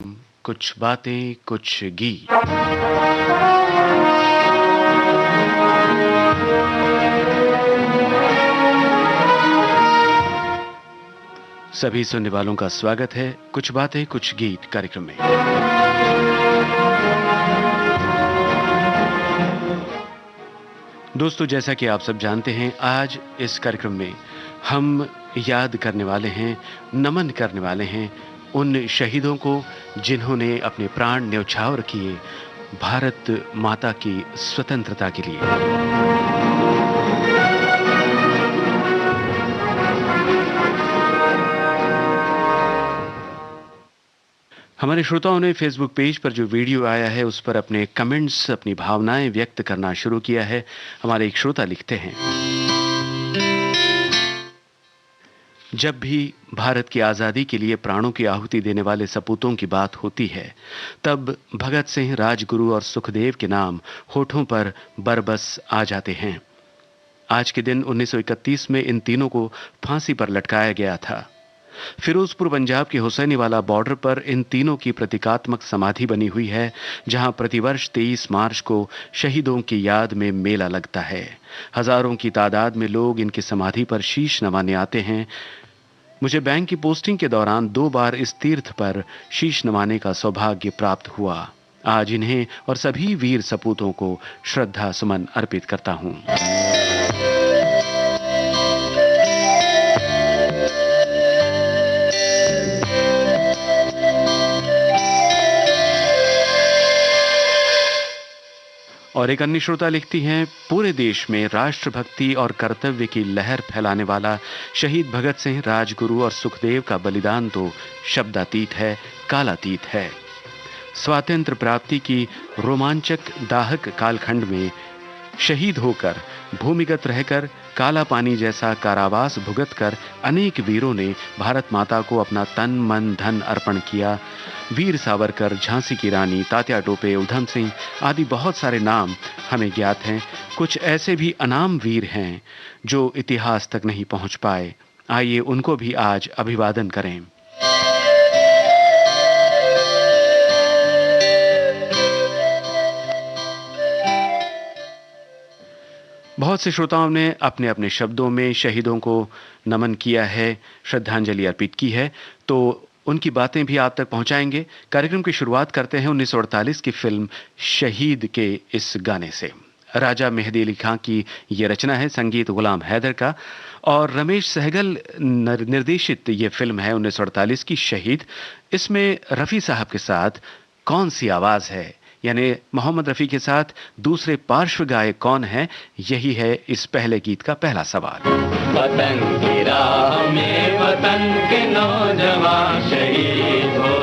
कुछ बातें कुछ गीत। सभी सुनने वालों का स्वागत है कुछ बातें कुछ गीत कार्यक्रम में। दोस्तों, जैसा कि आप सब जानते हैं, आज इस कार्यक्रम में हम याद करने वाले हैं, नमन करने वाले हैं उन शहीदों को जिन्होंने अपने प्राण न्यौछावर किए भारत माता की स्वतंत्रता के लिए। हमारे श्रोताओं ने फेसबुक पेज पर जो वीडियो आया है उस पर अपने कमेंट्स, अपनी भावनाएं व्यक्त करना शुरू किया है। हमारे एक श्रोता लिखते हैं, जब भी भारत की आजादी के लिए प्राणों की आहुति देने वाले सपूतों की बात होती है, तब भगत सिंह, राजगुरु और सुखदेव के नाम होठों पर बरबस आ जाते हैं। आज के दिन 1931 में इन तीनों को फांसी पर लटकाया गया था। फिरोजपुर पंजाब के हुसैनीवाला बॉर्डर पर इन तीनों की प्रतीकात्मक समाधि बनी हुई है, जहां प्रतिवर्ष 23 मार्च को शहीदों की याद में मेला लगता है। हजारों की तादाद में लोग इनकी समाधि पर शीश नवाने आते हैं। मुझे बैंक की पोस्टिंग के दौरान 2 बार इस तीर्थ पर शीश नवाने का सौभाग्य प्राप्त हुआ। आज इन्हें और सभी वीर सपूतों को श्रद्धा सुमन अर्पित करता हूं। और एक अन्य श्रोता लिखती हैं, पूरे देश में राष्ट्रभक्ति और कर्तव्य की लहर फैलाने वाला शहीद भगत सिंह, राजगुरु और सुखदेव का बलिदान तो शब्दातीत है, कालातीत है। स्वातंत्र्य प्राप्ति की रोमांचक दाहक कालखंड में शहीद होकर, भूमिगत रहकर, काला पानी जैसा कारावास भुगत कर अनेक वीरों ने भारत माता को अपना तन मन धन अर्पण किया। वीर सावरकर, झांसी की रानी, तात्या टोपे, उधम सिंह आदि बहुत सारे नाम हमें ज्ञात हैं। कुछ ऐसे भी अनाम वीर हैं जो इतिहास तक नहीं पहुंच पाए। आइए उनको भी आज अभिवादन करें। बहुत से श्रोताओं ने अपने अपने शब्दों में शहीदों को नमन किया है, श्रद्धांजलि अर्पित की है, तो उनकी बातें भी आप तक पहुंचाएंगे। कार्यक्रम की शुरुआत करते हैं 1948 की फिल्म शहीद के इस गाने से। राजा मेहदी अली खां की ये रचना है, संगीत गुलाम हैदर का, और रमेश सहगल निर्देशित ये फिल्म है 1948 की शहीद। इसमें रफ़ी साहब के साथ कौन सी आवाज है, यानी मोहम्मद रफ़ी के साथ दूसरे पार्श्व गायक कौन है, यही है इस पहले गीत का पहला सवाल। वतन की राह में वतन के नौजवान शहीद हो,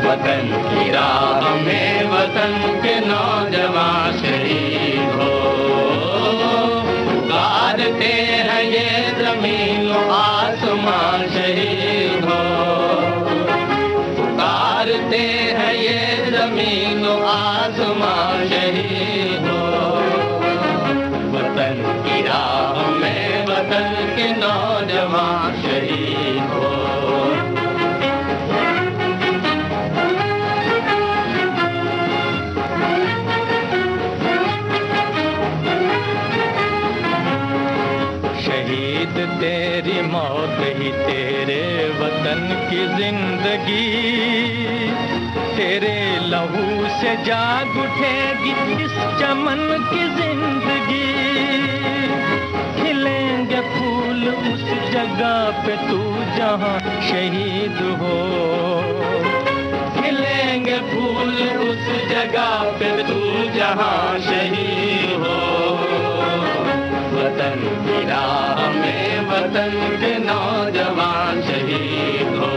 वतन की राह में वतन के नौजवान शहीद हो। पुकारते हैं ये जमीन आसमान शहीद हो, पुकारते हैं ये जमीन आसमान शहीद हो। वतन की राह में वतन के नौजवान शहीद हो। शहीद तेरी मौत ही तेरे वतन की जिंदगी, तेरे लहू से जाग उठेगी इस चमन की जिंदगी। खिलेंगे फूल उस जगह पे तू जहां शहीद हो, खिलेंगे फूल उस जगह पे तू जहां शहीद हो। वतन की राह में वतन के नौजवान शहीद हो।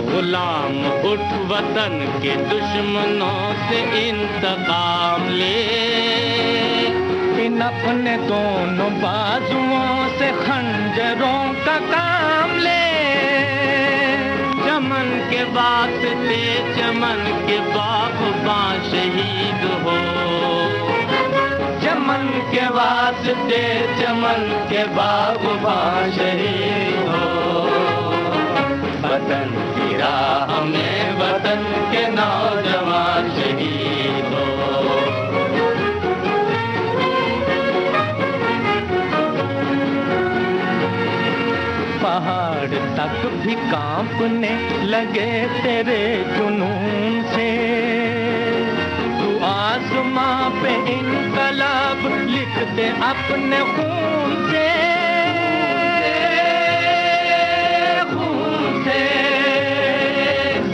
गुलाम उठ वतन के दुश्मनों से इंतकाम ले, इन अपने दोनों बाजुओं से खंजरों का काम ले। चमन के वास्ते चमन के बागबां शहीद हो, चमन के वास्ते चमन के बागबां शहीद हो। वतन की राह में वतन के नौजवान शहीद हो। पहाड़ तक भी कांपने लगे तेरे जुनून से, तू आसमां पे इनकलाब लिख दे अपने खून से, खून से।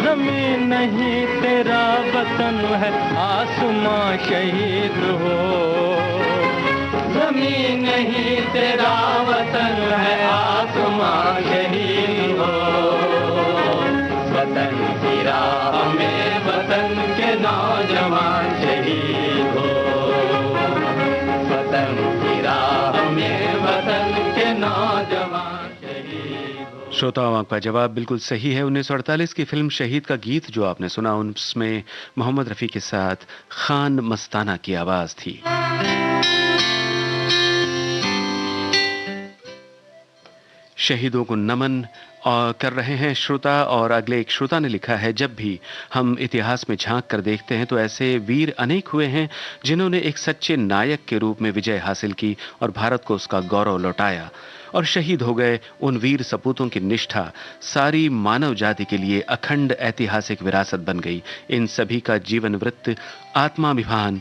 जमीन नहीं तेरा वतन है, आसमां शहीद हो। जमीन नहीं तेरा वतन है, आसमां शहीद हो। वतन की राह में वतन के नौजवान शहीद हो। वतन की राह में वतन के नौजवान शहीद हो। श्रोताओं, आपका जवाब बिल्कुल सही है। 1948 की फिल्म शहीद का गीत जो आपने सुना, उसमें मोहम्मद रफ़ी के साथ खान मस्ताना की आवाज थी। शहीदों को नमन कर रहे हैं श्रोता, और अगले एक श्रोता ने लिखा है, जब भी हम इतिहास में झांक कर देखते हैं तो ऐसे वीर अनेक हुए हैं जिन्होंने एक सच्चे नायक के रूप में विजय हासिल की और भारत को उसका गौरव लौटाया, और शहीद हो गए। उन वीर सपूतों की निष्ठा सारी मानव जाति के लिए अखंड ऐतिहासिक विरासत बन गई। इन सभी का जीवन वृत्त आत्माभिमान,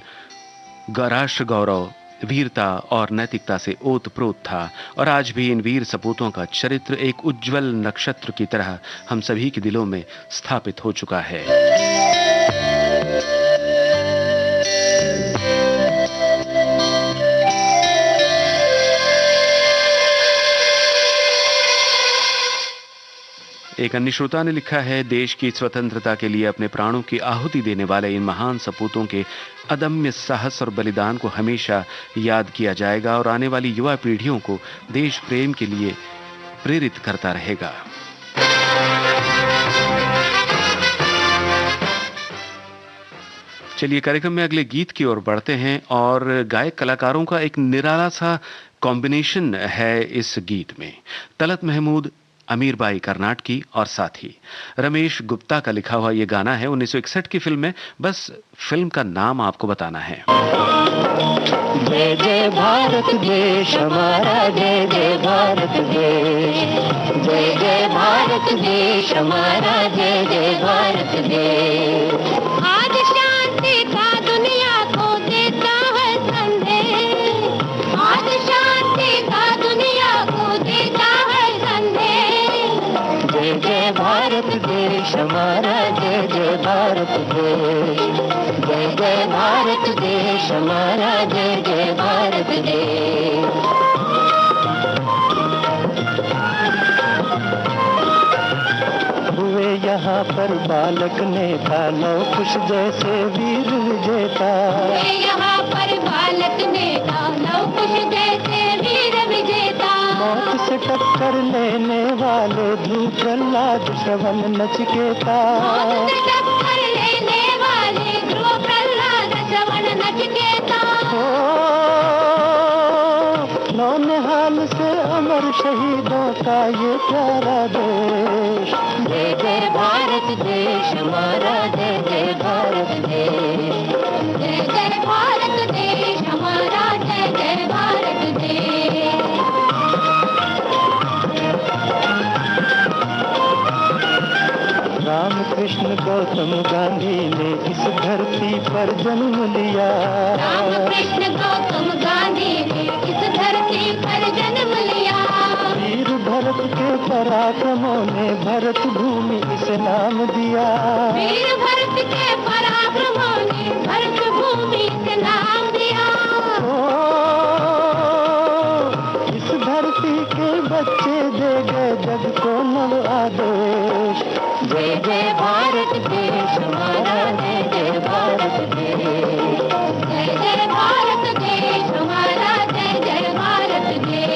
राष्ट्र गौरव, वीरता और नैतिकता से ओतप्रोत था, और आज भी इन वीर सपूतों का चरित्र एक उज्जवल नक्षत्र की तरह हम सभी के दिलों में स्थापित हो चुका है। एक अन्य श्रोता ने लिखा है, देश की स्वतंत्रता के लिए अपने प्राणों की आहुति देने वाले इन महान सपूतों के अदम्य साहस और बलिदान को हमेशा याद किया जाएगा और आने वाली युवा पीढ़ियों को देश प्रेम के लिए प्रेरित करता रहेगा। चलिए कार्यक्रम में अगले गीत की ओर बढ़ते हैं, और गायक कलाकारों का एक निराला सा कॉम्बिनेशन है इस गीत में। तलत महमूद, अमीर बाई कर्नाटकी और साथ ही रमेश गुप्ता का लिखा हुआ यह गाना है। 1961 की फिल्म में, बस फिल्म का नाम आपको बताना है। जय जय भारत देश हमारा, जय जय भारत देश, जय जय भारत देश हमारा, जय जय भारत देश। आज शांति का दुनिया को देता है संदेश, आज शांति का दुनिया को देता है संदेश। जय जय भारत देश हमारा, जय जय भारत देश, जय जय भारत देश हमारा, जय जय भारत देश। हुए यहाँ पर बालक नेता, लव कुश जैसे वीर विजेता। हुए यहाँ पर बालक नेता, लव कुश जैसे वीर विजेता। मौत से टक्कर लेने वाले ध्रुव प्रहलाद श्रवण नचिकेता। मौत से टक्कर लेने वाले ध्रुव प्रहलाद श्रवण नचिकेता। नौनिहाल से अमर शहीदों का ये प्यारा देश। जय जय भारत देश हमारा, जय जय भारत देश, जय जय भारत देश हमारा, जय जय भारत देश। रामकृष्ण गौतम गांधी ने इस धरती पर जन्म लिया। रामकृष्ण गौतम गांधी ने इस धरती पर जन्म लिया। वीर भरत के पराक्रमों ने भरत भूमि इसे नाम दिया। वीर भरत के पराक्रमों ने भरत भूमि से नाम दिया। इस धरती के बच्चे दे गए जग को नव आदेश। जय जय भारत देश हमारा, जय जय भारत देश, जय जय भारत देश हमारा, जय जय भारत देश।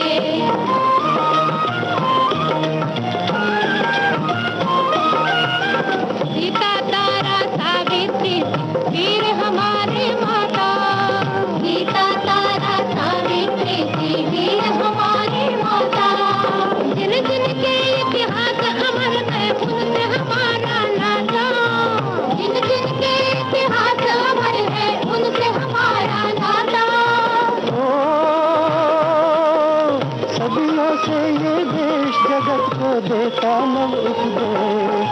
का नव उपदेश।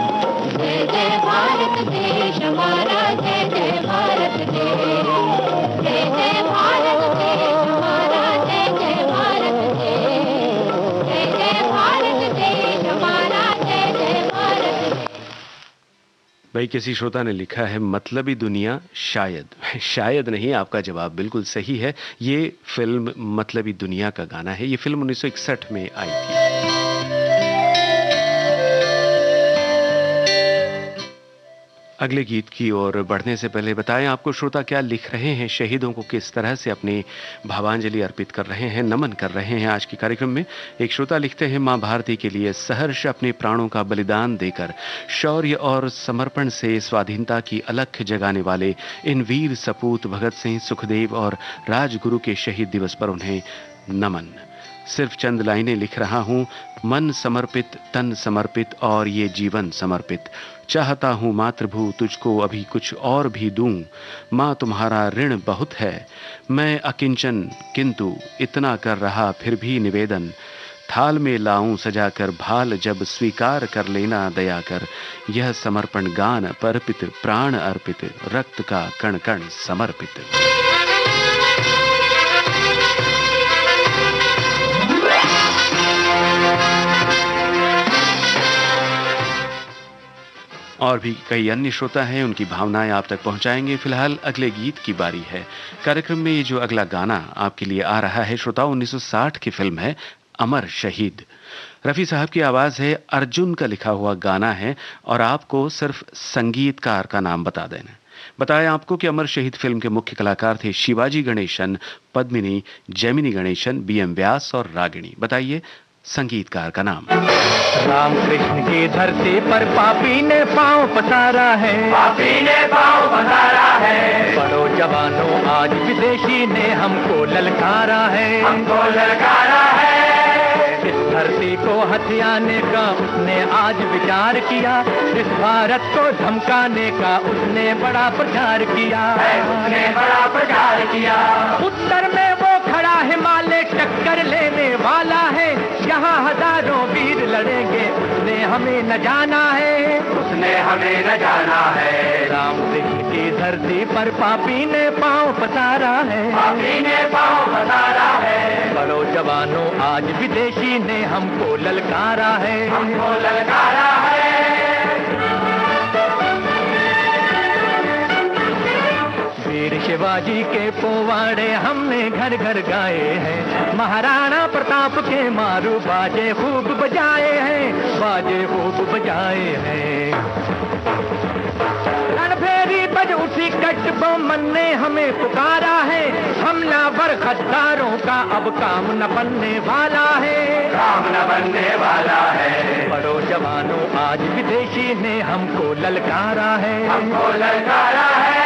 जय जय भारत देश हमारा, जय जय भारत देश, जय जय भारत देश हमारा, जय जय भारत देश, जय जय भारत देश हमारा, जय जय भारत देश। भाई किसी श्रोता ने लिखा है मतलबी दुनिया शायद। शायद नहीं, आपका जवाब बिल्कुल सही है। ये फिल्म मतलबी दुनिया का गाना है। ये फिल्म 1961 में आई थी। अगले गीत की ओर बढ़ने से पहले बताएं आपको श्रोता क्या लिख रहे हैं, शहीदों को किस तरह से अपनी भावांजलि अर्पित कर रहे हैं, नमन कर रहे हैं आज के कार्यक्रम में। एक श्रोता लिखते हैं, मां भारती के लिए सहर्ष अपने प्राणों का बलिदान देकर शौर्य और समर्पण से स्वाधीनता की अलख जगाने वाले इन वीर सपूत भगत सिंह, सुखदेव और राजगुरु के शहीद दिवस पर उन्हें नमन। सिर्फ चंद लाइनें लिख रहा हूं, मन समर्पित, तन समर्पित और ये जीवन समर्पित। चाहता हूं मातृभू तुझको अभी कुछ और भी दूं। मां तुम्हारा ऋण बहुत है, मैं अकिंचन किंतु इतना कर रहा फिर भी निवेदन। थाल में लाऊं सजाकर भाल जब स्वीकार कर लेना दया कर। यह समर्पण गान परपित प्राण अर्पित, रक्त का कण कण समर्पित। और भी कई अन्य श्रोता हैं, उनकी भावनाएं आप तक पहुंचाएंगे। फिलहाल अगले गीत की बारी है। कार्यक्रम में ये जो अगला गाना आपके लिए आ रहा है श्रोताओ, 1960 की फिल्म है अमर शहीद। रफी साहब की आवाज है, अर्जुन का लिखा हुआ गाना है और आपको सिर्फ संगीतकार का नाम बता देना। बताया आपको कि अमर शहीद फिल्म के मुख्य कलाकार थे शिवाजी गणेशन, पद्मिनी, जैमिनी गणेशन, बीएम व्यास और रागिणी। बताइए संगीतकार का नाम। राम कृष्ण की धरती पर पापी ने पांव पसारा है, पापी ने पांव पसारा है। बड़ो जवानों आज विदेशी ने हमको ललकारा है, हमको ललकारा है। इस धरती को हथियाने का उसने आज विचार किया, इस भारत को धमकाने का उसने बड़ा प्रचार किया, उसने बड़ा प्रचार किया। उत्तर में वो खड़ा हिमालय टक्कर लेने वाला है, यहाँ हजारों वीर लड़ेंगे, उसने हमें न जाना है, उसने हमें न जाना है। राम कृष्ण की धरती पर पापी ने पांव पसारा है, पापी ने पांव पसारा है। बड़ो जवानों आज विदेशी ने हमको ललकारा है, हमको ललकारा है। वीर शिवाजी के पोवाड़े हमने घर घर गाए हैं, महाराणा प्रताप के मारू बाजे खूब बजाए हैं, बाजे खूब बजाए हैं। रणभेरी बज उठी कटबोमन ने हमें पुकारा है, हमलावर गद्दारों का अब काम न बनने वाला है, काम न बनने वाला है। बड़ो जवानों आज विदेशी ने हमको ललकारा है, हमको ललकारा है।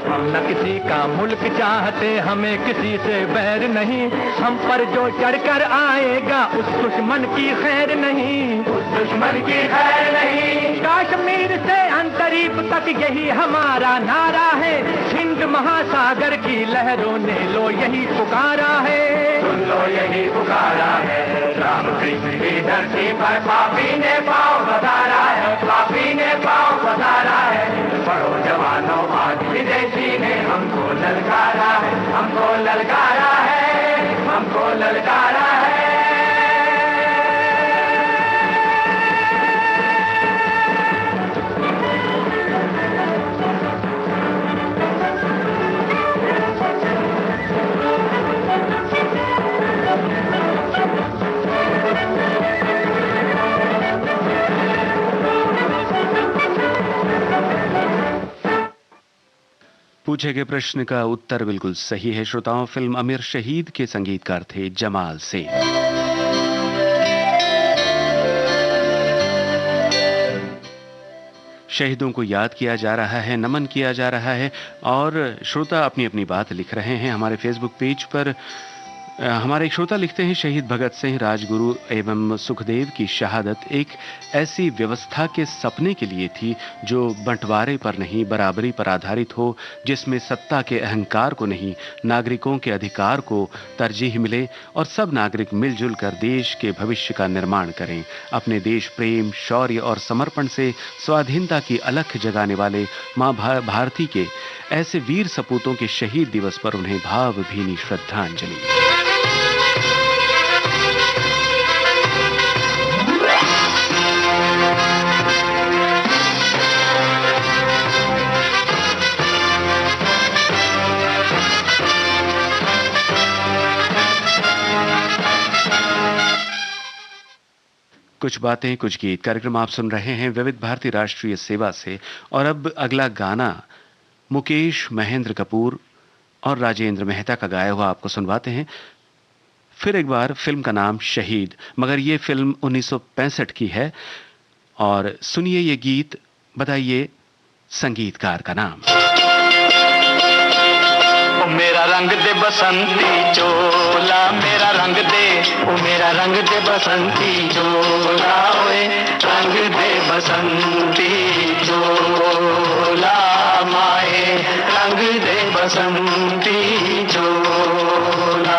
हम न किसी का मुल्क चाहते, हमें किसी से बैर नहीं, हम पर जो चढ़कर आएगा उस दुश्मन की खैर नहीं, उस दुश्मन की खैर नहीं। कश्मीर से अंतरीप तक यही हमारा नारा है, हिंद महासागर की लहरों ने लो यही पुकारा है, सुन लो यही पुकारा है। राम कृष्ण की धरती पर पापी ने पांव पसारा है, पापी ने पांव पसारा है। बड़ो जवानों आज विदेशी ने हमको ललकारा है, हमको ललकारा है, हमको ललकारा है। पूछे गए प्रश्न का उत्तर बिल्कुल सही है श्रोताओं। फिल्म अमर शहीद के संगीतकार थे जमाल सेन। शहीदों को याद किया जा रहा है, नमन किया जा रहा है और श्रोता अपनी अपनी बात लिख रहे हैं हमारे फेसबुक पेज पर। हमारे एक श्रोता लिखते हैं, शहीद भगत सिंह, राजगुरु एवं सुखदेव की शहादत एक ऐसी व्यवस्था के सपने के लिए थी जो बंटवारे पर नहीं, बराबरी पर आधारित हो, जिसमें सत्ता के अहंकार को नहीं, नागरिकों के अधिकार को तरजीह मिले और सब नागरिक मिलजुल कर देश के भविष्य का निर्माण करें। अपने देश प्रेम, शौर्य और समर्पण से स्वाधीनता की अलख जगाने वाले मां भारती के ऐसे वीर सपूतों के शहीद दिवस पर उन्हें भावभीनी श्रद्धांजलि। कुछ बातें कुछ गीत कार्यक्रम आप सुन रहे हैं विविध भारती राष्ट्रीय सेवा से। और अब अगला गाना मुकेश, महेंद्र कपूर और राजेंद्र मेहता का गाया हुआ आपको सुनवाते हैं। फिर एक बार, फिल्म का नाम शहीद, मगर ये फिल्म 1965 की है। और सुनिए ये गीत, बताइए संगीतकार का नाम। मेरा रंग दे बसंती चोला, मेरा रंग दे, ओ मेरा रंग दे बसंती चोला, ओए रंग दे बसंती चोला, माए रंग दे बसंती चोला,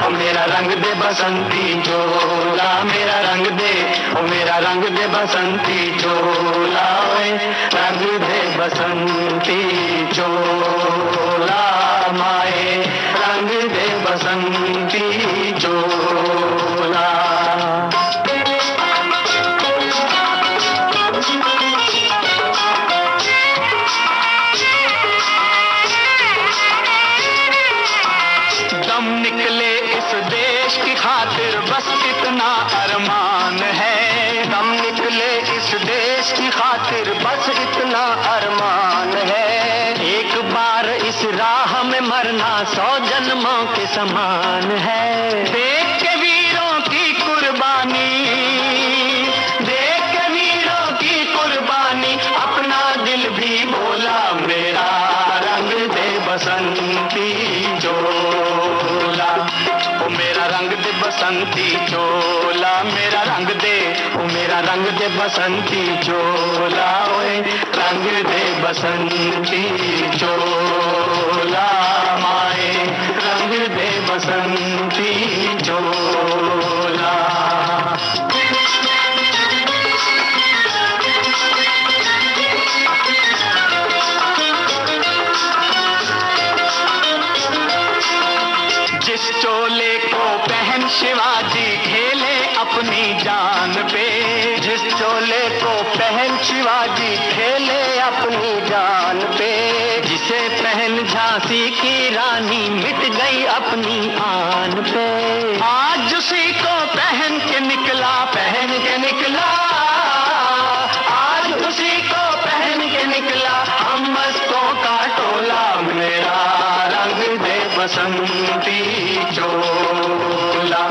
ओ मेरा रंग दे बसंती चोला, मेरा रंग दे, ओ मेरा रंग दे बसंती चोला, ओए रंग दे बसंती चोला, माए रंग दे बसंती चोला। दम निकले इस देश की खातिर बस इतना अरमान है, दम निकले इस देश की खातिर बस इतना अरमान है, एक बार इस राह में मरना 100 जन्मों के समान है। देख के वीरों की कुर्बानी, देख के वीरों की कुर्बानी, अपना दिल भी बोला, मेरा रंग दे बसंती चोला, ओ मेरा रंग दे बसंती चोला, मेरा रंग दे, ओ मेरा रंग दे बसंती चोला, ओए रंग दे बसंती चोला, माए रंग दे बसंती चोला। जिस चोले को पहन शिवाजी खेले अपनी जान पे, जिस चोले को पहन शिवाजी खेले अपनी जान पे, जिसे पहन झांसी की रानी मिट गई अपनी आन पे, आज उसी को पहन के निकला, पहन के निकला, आज उसी को पहन के निकला हम मस्तों का टोला, मेरा रंग दे बसंती चोला,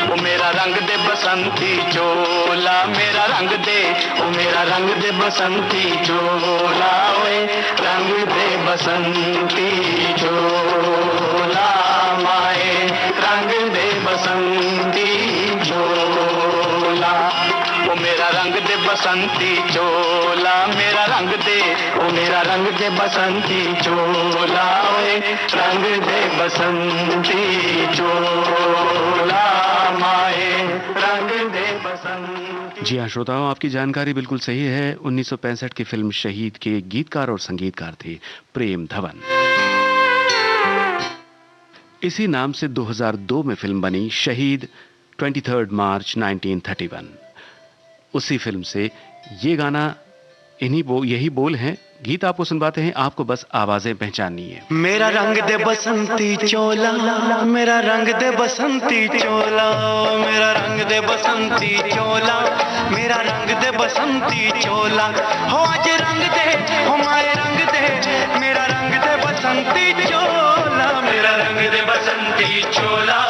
ओ मेरा रंग दे बसंती चोला, मेरा रंग दे, ओ मेरा रंग दे बसंती चोला, ओए रंग दे बसंती चोला, माए रंग दे बसंती चोला, ओ मेरा रंग दे बसंती चोला, मेरा रंग दे, ओ मेरा रंग दे बसंती चोला, ओए रंग दे बसंती चोला, माए रंग दे बसंती। जी हाँ श्रोताओं, आपकी जानकारी बिल्कुल सही है। 1965 की फिल्म शहीद के गीतकार और संगीतकार थे प्रेम धवन। इसी नाम से 2002 में फिल्म बनी शहीद, 23 मार्च 1931। उसी फिल्म से ये गाना, यही बोल हैं। गीत आपको सुनवाते हैं, आपको बस आवाजें पहचाननी है। मेरा रंग दे बसंती चोला, मेरा रंग दे बसंती चोला, मेरा रंग दे बसंती चोला, मेरा रंग दे बसंती चोला, हो आज रंग दे, हो माए रंग दे, मेरा रंग दे बसंती चोला, मेरा रंग दे बसंती चोला,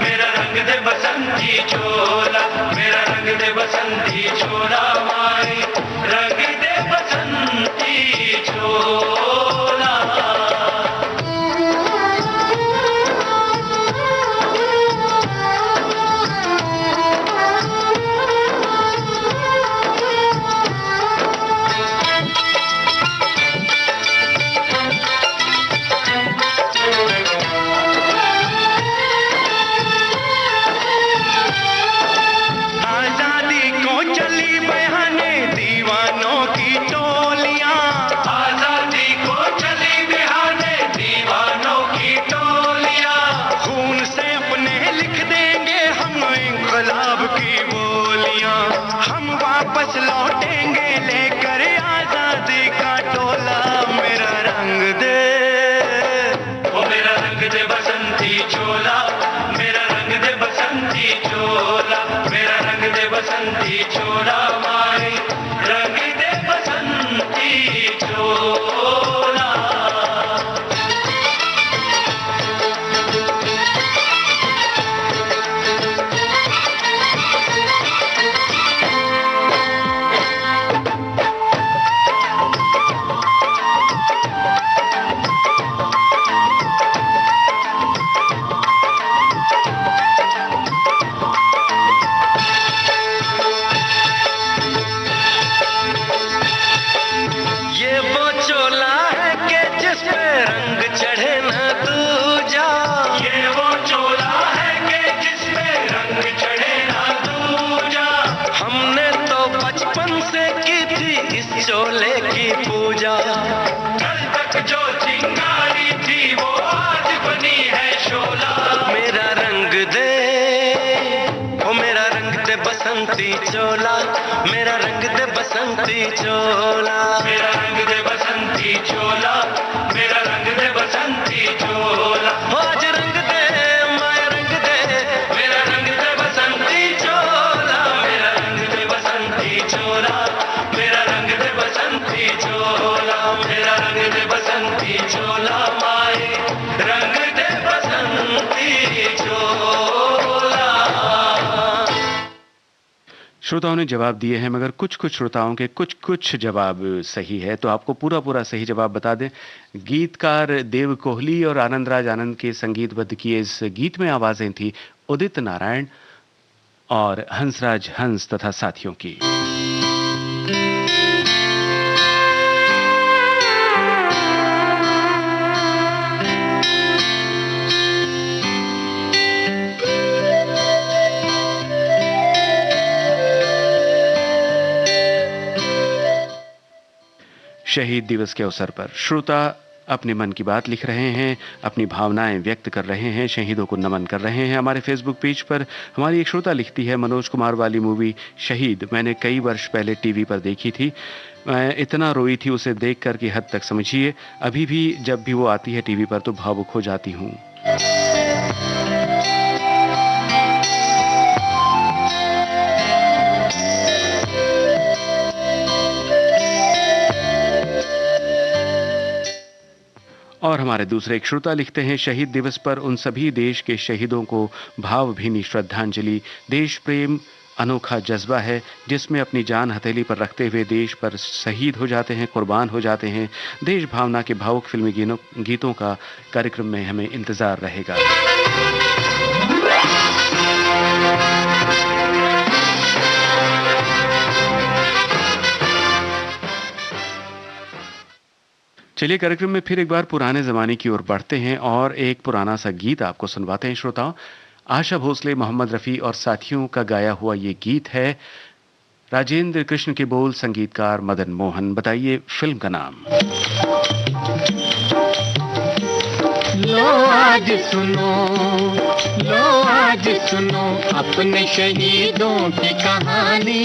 मेरा रंग दे बसंती चोला, मेरा रंग दे बसंती चोला, माए रंग दे बसंती चोला। की पूजा। कल तक जो चिंगारी थी वो आज बनी है शोला। मेरा रंग दे, ओ मेरा रंग दे बसंती चोला, मेरा रंग दे बसंती चोला, मेरा रंग दे बसंती चोला, मेरा रंग दे बसंती चोला। आज रंग दे माया रंग दे, मेरा रंग दे बसंती चोला, मेरा रंग दे बसंती चोला, मेरा रंग दे बसंती चोला, मेरा रंग दे बसंती चोला, माए रंग दे बसंती चोला। श्रोताओं ने जवाब दिए हैं, मगर कुछ कुछ श्रोताओं के कुछ जवाब सही है, तो आपको पूरा सही जवाब बता दें। गीतकार देव कोहली और आनंदराज आनंद के संगीतबद्ध किए इस गीत में आवाजें थी उदित नारायण और हंसराज हंस तथा साथियों की। शहीद दिवस के अवसर पर श्रोता अपने मन की बात लिख रहे हैं, अपनी भावनाएं व्यक्त कर रहे हैं, शहीदों को नमन कर रहे हैं। हमारे फेसबुक पेज पर हमारी एक श्रोता लिखती है, मनोज कुमार वाली मूवी शहीद मैंने कई वर्ष पहले टीवी पर देखी थी। मैं इतना रोई थी उसे देख कर की हद तक, समझिए अभी भी जब भी वो आती है टीवी पर तो भावुक हो जाती हूँ। और हमारे दूसरे एक श्रोता लिखते हैं, शहीद दिवस पर उन सभी देश के शहीदों को भावभीनी श्रद्धांजलि। देश प्रेम अनोखा जज्बा है जिसमें अपनी जान हथेली पर रखते हुए देश पर शहीद हो जाते हैं, कुर्बान हो जाते हैं। देश भावना के भावुक फिल्मी गीतों का कार्यक्रम में हमें इंतजार रहेगा। चलिए कार्यक्रम में फिर एक बार पुराने जमाने की ओर बढ़ते हैं और एक पुराना सा गीत आपको सुनवाते हैं श्रोताओं। आशा भोसले, मोहम्मद रफ़ी और साथियों का गाया हुआ ये गीत है। राजेंद्र कृष्ण के बोल, संगीतकार मदन मोहन। बताइए फिल्म का नाम। लो आज सुनो, लो आज सुनो अपने शहीदों की कहानी,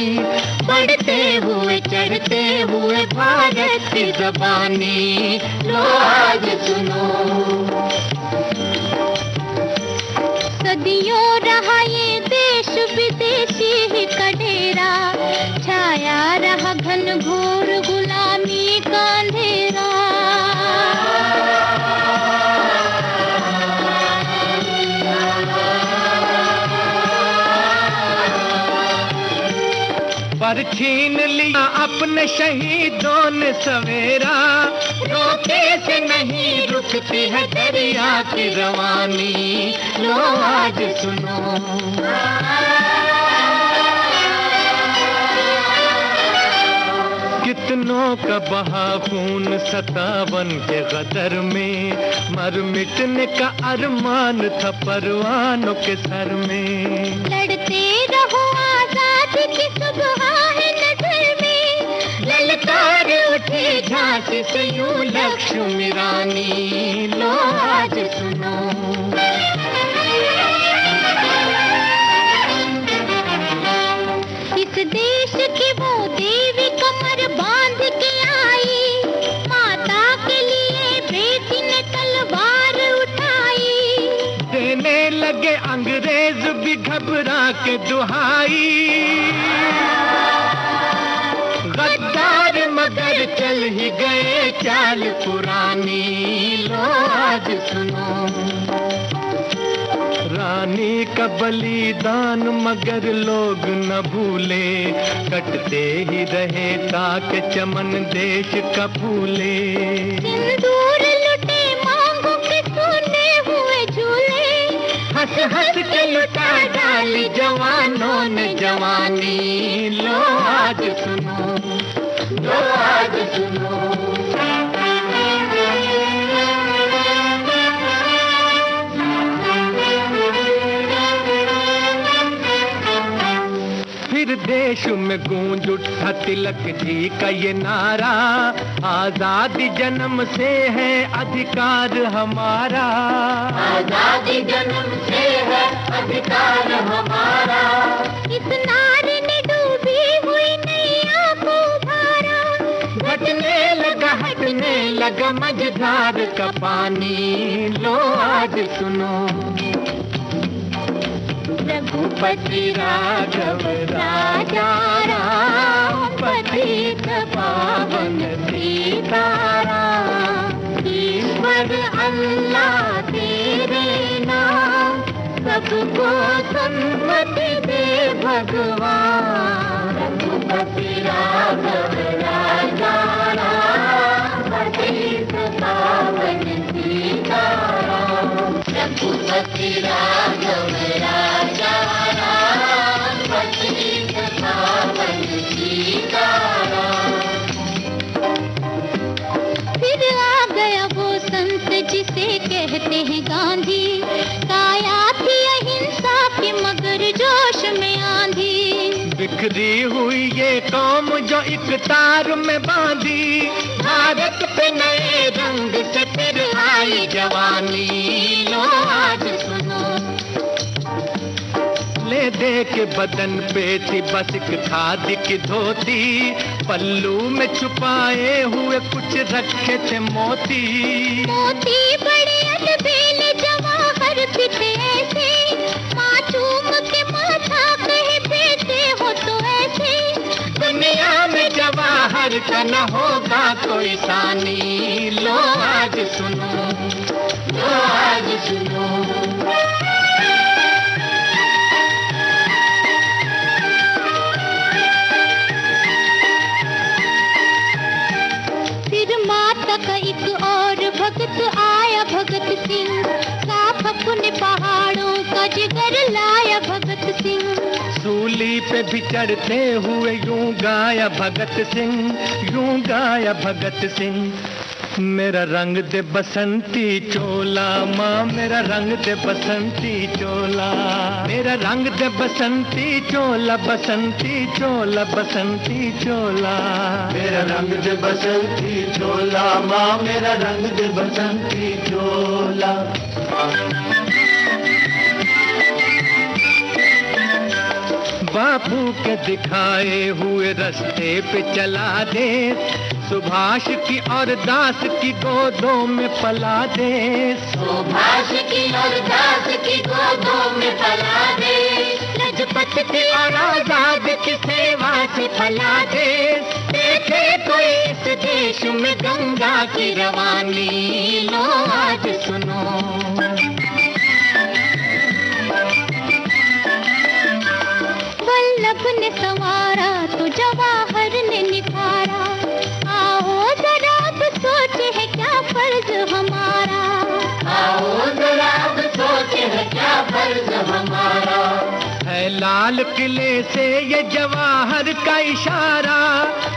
बढ़ते हुए चढ़ते हुए भारत की ज़बानी। लो आज सुनो। सदियों रहा ये देश विदेशी ही का डेरा, छाया रहा घन घोर गुलामी का अंधेरा। पर छीन लिया अपने शहीदों ने सवेरा, रोके से नहीं रुकती है दरिया की रवानी। लो आज सुनो। कितनों का बहा खून 57 के गदर में, मर मिटने का अरमान था परवानों के सर में। लड़ते रहो आजादी की सुबह है नजर में, ललकार उठी झांसी से यूं लक्ष्मी रानी। लो आज सुनो। इस देश की वो देवी कमर बांध के आई, माता के लिए बेटी ने तलवार उठाई। देने लगे अंग्रेज भी घबरा के दुहाई, गद्दार मगर चल ही गए चाल पुरानी। लो आज सुनो। रानी का बलिदान मगर लोग न भूले, कटते ही रहे ताकि चमन देश का फूले। सिंदूर लुटे मांगों के सोने हुए झूले, हंस हंस के लुटा डाली जवानों ने जवानी। लो आज सुनो, लो आज सुनो। फिर देश देश में गूंज उठा तिलक जी का ये नारा, आजादी जन्म से है अधिकार हमारा, आजादी जन्म से है अधिकार हमारा। इस नारे ने डूबी हुई नैया को उभारा, घटने लगा मझधार का पानी। लो आज सुनो, रघुपति राघव राजा राम, पतित पावन सीताराम। ईश्वर अल्लाह तेरे नाम, सबको सन्मति दे भगवान। रघुपति राघव राजा राम, पतित पावन सीताराम। रघुपति राघव राजा राम, पतित पावन सीताराम। फिर आ गया वो संत जिसे कहते हैं गांधी, काया थी अहिंसा की मगर जोश में आंधी। बिखरी हुई ये कौम जो एक तार में बांधी, भारत पे नए रंग से फिर आई जवानी। लो आज सुनो, ले दे के बदन पे थी बस एक खादी की धोती, पल्लू में छुपाए हुए कुछ रखे थे मोती। मोती बड़े अलबेले जवाहर भी थे ऐसे, मासूम के माथा कहे बेटे हो तो ऐसे। दुनिया में जवाहर का न होगा कोई सानी। लो आज सुनो, लो आज सुनो। फिर माता का एक और भगत आया, भगत सिंह, साफ अपने पहाड़ों का जिगर लाया भगत सिंह। सूली पे भी चढ़ते हुए यूं गाया भगत सिंह, यूं गाया भगत सिंह। मेरा रंग दे बसंती चोला माँ, मेरा रंग दे बसंती चोला, मेरा रंग दे बसंती चोला, बसंती चोला, बसंती चोला। मेरा रंग दे बसंती चोला माँ, मेरा रंग दे बसंती चोला। बापू के दिखाए हुए रास्ते पे चला दे, सुभाष की और दास की गोदों में पला दे। सुभाष की और दास की गोदों में पला दे, लजपत की और आजाद की सेवा से फला दे। देखे कोई इस देश में गंगा की रवानी। लो आज सुनो, वल्लभ ने संवारा तो जवाहर ने निखारा। आओ जरा अब सोचे है क्या फर्ज हमारा, आओ जरा अब सोचे है क्या फर्ज हमारा। है लाल किले से ये जवाहर का इशारा,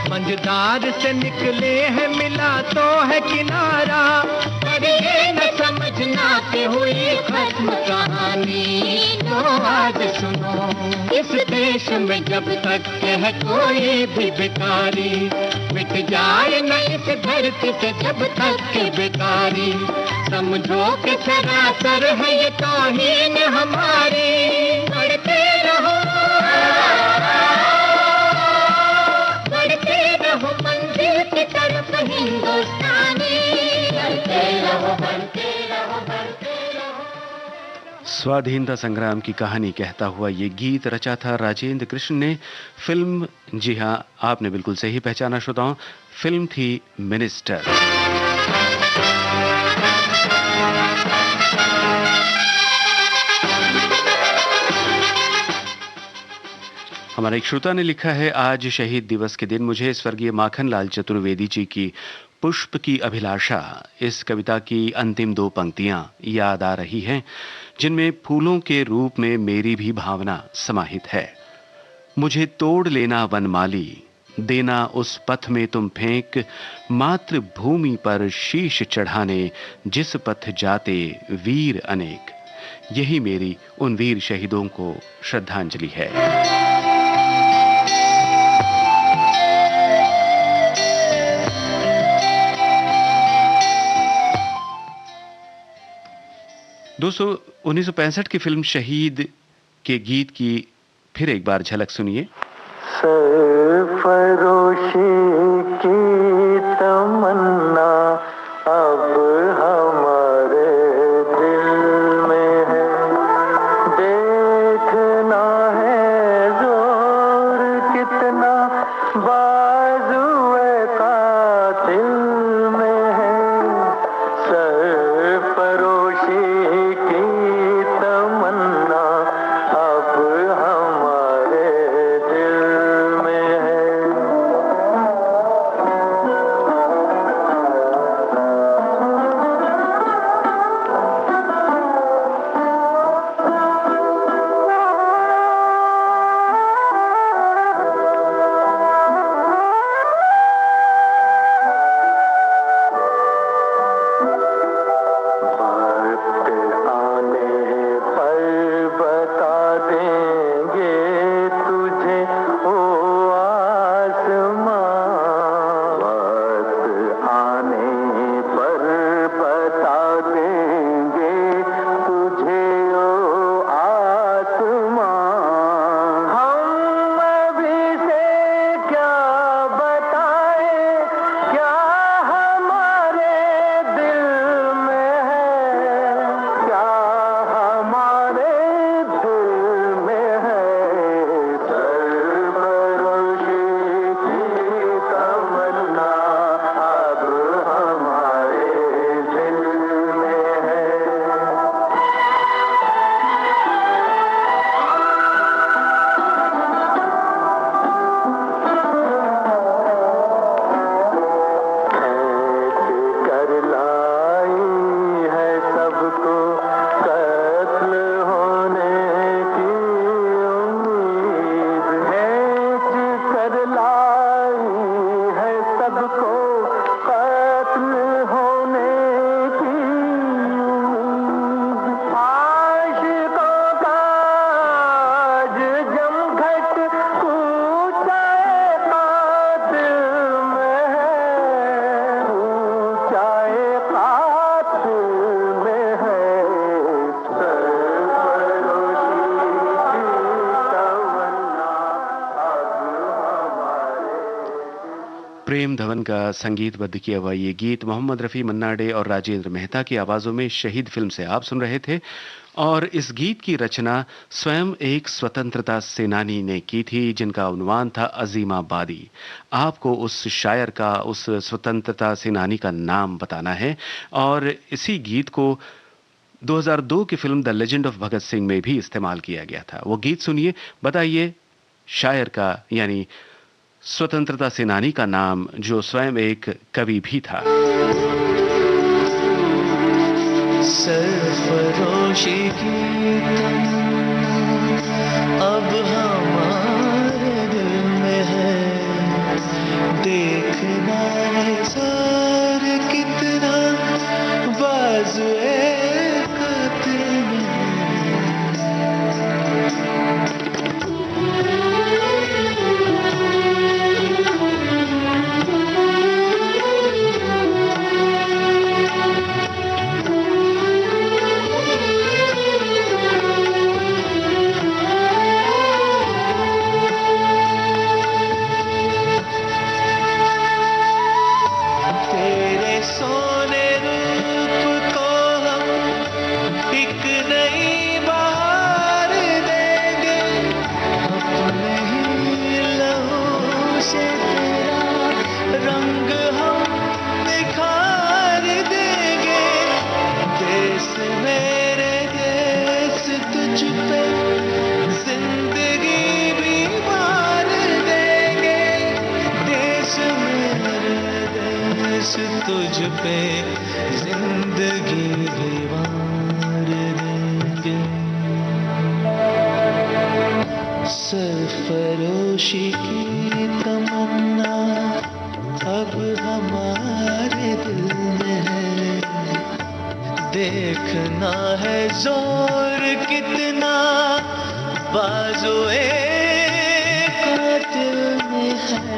मंझधार से निकले हैं मिला तो है किनारा। पर ये न समझना कि हुई खत्म कहानी। लो आज सुनो, इस देश में जब तक है कोई भी भिखारी, मिट जाए न इस धरती से जब तक के बेकारी। समझो कि सरासर है ये तौहीन हमारी। बढ़ते रहो, बढ़ते रहो मंजिल की तरफ हिंदुस्तानी। बढ़ते रहो, बढ़ते रहो, बढ़ते रहो। स्वाधीनता संग्राम की कहानी कहता हुआ ये गीत रचा था राजेंद्र कृष्ण ने। फिल्म, जी हाँ आपने बिल्कुल सही पहचाना श्रोताओं, फिल्म थी मिनिस्टर। हमारे एक श्रोता ने लिखा है, आज शहीद दिवस के दिन मुझे स्वर्गीय माखनलाल चतुर्वेदी जी की पुष्प की अभिलाषा इस कविता की अंतिम दो पंक्तियां याद आ रही हैं, जिनमें फूलों के रूप में मेरी भी भावना समाहित है। मुझे तोड़ लेना वनमाली, देना उस पथ में तुम फेंक, मातृभूमि पर शीश चढ़ाने जिस पथ जाते वीर अनेक। यही मेरी उन वीर शहीदों को श्रद्धांजलि है। दोस्तों, 1965 की फिल्म शहीद के गीत की फिर एक बार झलक सुनिए। सरफरोशी की तमन्ना अब हमारे दिल में है, देखना है जोर कितना बाजुए कातिल में है। सरफरोशी की तमन्ना अब हमारे दिल में है। प्रेम धवन का संगीतबद्ध किया हुआ ये गीत मोहम्मद रफ़ी, मन्ना डे और राजेंद्र मेहता की आवाज़ों में शहीद फिल्म से आप सुन रहे थे। और इस गीत की रचना स्वयं एक स्वतंत्रता सेनानी ने की थी, जिनका उन्वान था अजीम आबादी। आपको उस शायर का, उस स्वतंत्रता सेनानी का नाम बताना है। और इसी गीत को 2002 की film the legend of Bhagat Singh में भी इस्तेमाल किया गया था। वो गीत सुनिए, बताइए शायर का यानी स्वतंत्रता सेनानी का नाम, जो स्वयं एक कवि भी था। सरफरोशी की अब हमारे दिल में है, देखना है सार कितना बाजुए कातिल में। तुझ पे जिंदगी भी वार देंगे। सरफरोशी की तमन्ना अब हमारे दिल में है, देखना है जोर कितना बाजुए कातिल में है।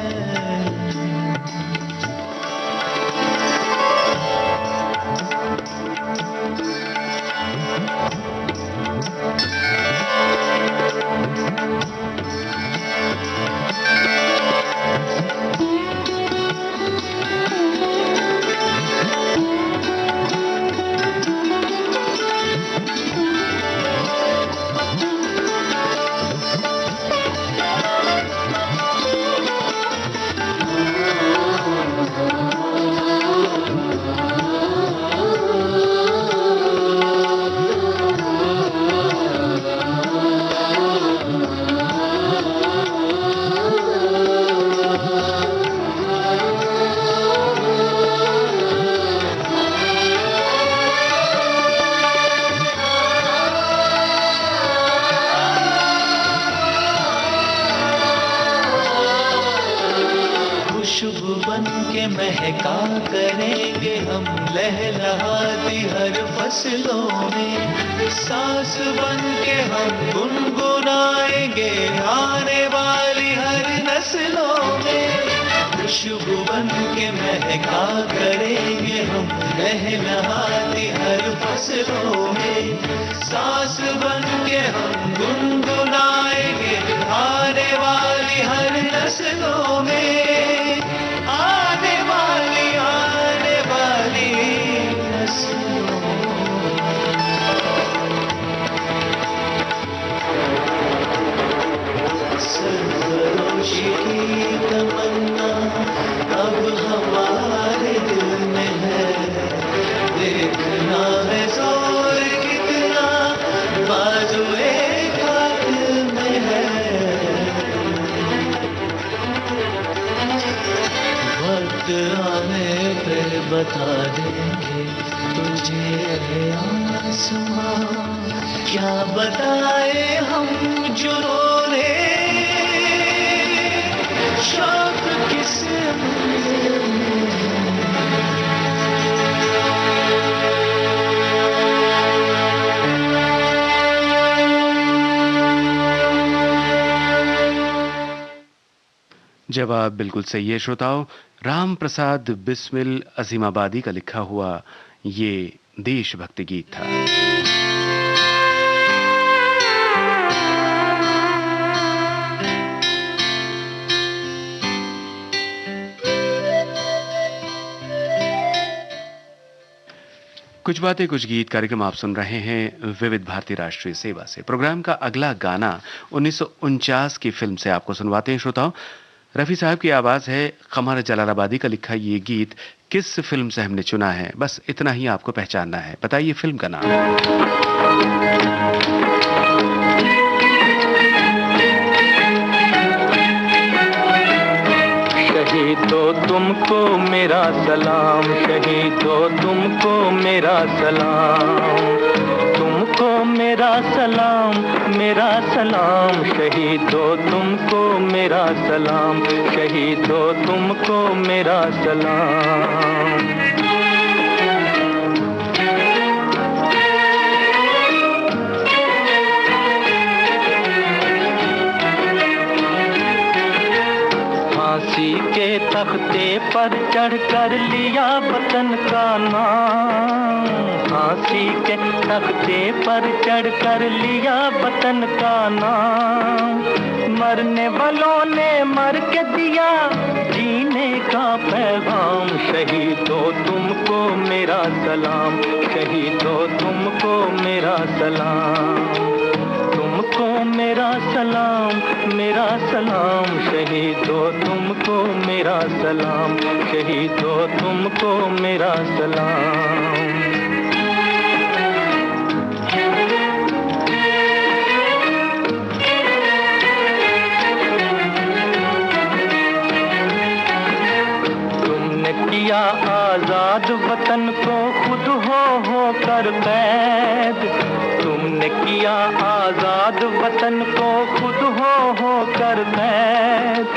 करेंगे हम लहलहाती हर फसलों में, सांस बन के हम गुनगुनाएंगे आने वाली हर नस्लों में, खुशबू बन के महका करेंगे हम लहलहाती हर फसलों में, सांस बन के हम गुनगुनाएंगे आने वाली हर नस्लों में, आने वाली नस्लों में। सरफरोशी की तमन्ना अब हमारे दिल में है, देखना है जोर कितना बाजुए कातिल में है, वक्त आने पे बता देंगे तुझे आसमां, क्या बताए हम जो रोने शौक किस जवाब बिल्कुल सही है श्रोताओं। राम प्रसाद बिस्मिल अजीमाबादी का लिखा हुआ ये देशभक्ति गीत था। कुछ बातें कुछ गीत कार्यक्रम आप सुन रहे हैं विविध भारती राष्ट्रीय सेवा से। प्रोग्राम का अगला गाना 1949 की फिल्म से आपको सुनवाते हैं श्रोताओं। रफी साहब की आवाज है, कमर जलालाबादी का लिखा ये गीत किस फिल्म से हमने चुना है, बस इतना ही आपको पहचानना है। बताइए फिल्म का नाम। शहीदों तुमको मेरा सलाम, शहीदों तुमको मेरा सलाम, तुमको मेरा सलाम, मेरा सलाम, शहीदों तुमको मेरा सलाम, शहीदों तुमको मेरा सलाम। फांसी के तख्ते पर चढ़कर लिया वतन का नाम, फांसी के तख्ते पर चढ़कर लिया वतन का नाम, मरने वालों ने मर के दिया जीने का पैगाम, शहीदों तुमको मेरा सलाम, शहीदों तुमको मेरा सलाम, तुमको मेरा सलाम, मेरा सलाम, शहीदों तुमको मेरा सलाम, शहीदों तुमको मेरा सलाम। तुमने किया आजाद वतन को खुद हो कर कैद, तुमने किया आजाद वतन को खुद हो कर कैद,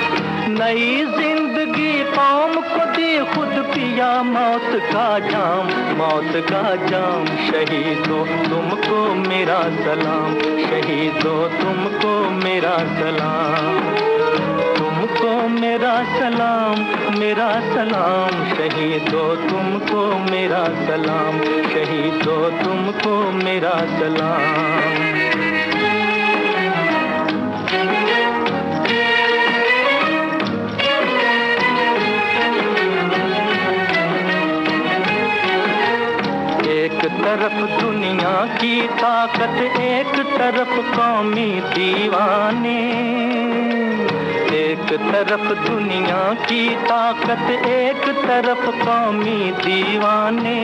नई जिंदगी कौम को दी खुद पिया मौत का जाम, मौत का जाम, शहीदों तुमको मेरा सलाम, शहीदों तुमको मेरा सलाम, तुमको मेरा सलाम, मेरा सलाम, शहीदों तुमको मेरा सलाम, शहीदों तुमको मेरा सलाम। एक तरफ दुनिया की ताकत, एक तरफ कौमी दीवाने, एक तरफ दुनिया की ताकत, एक तरफ कौमी दीवाने,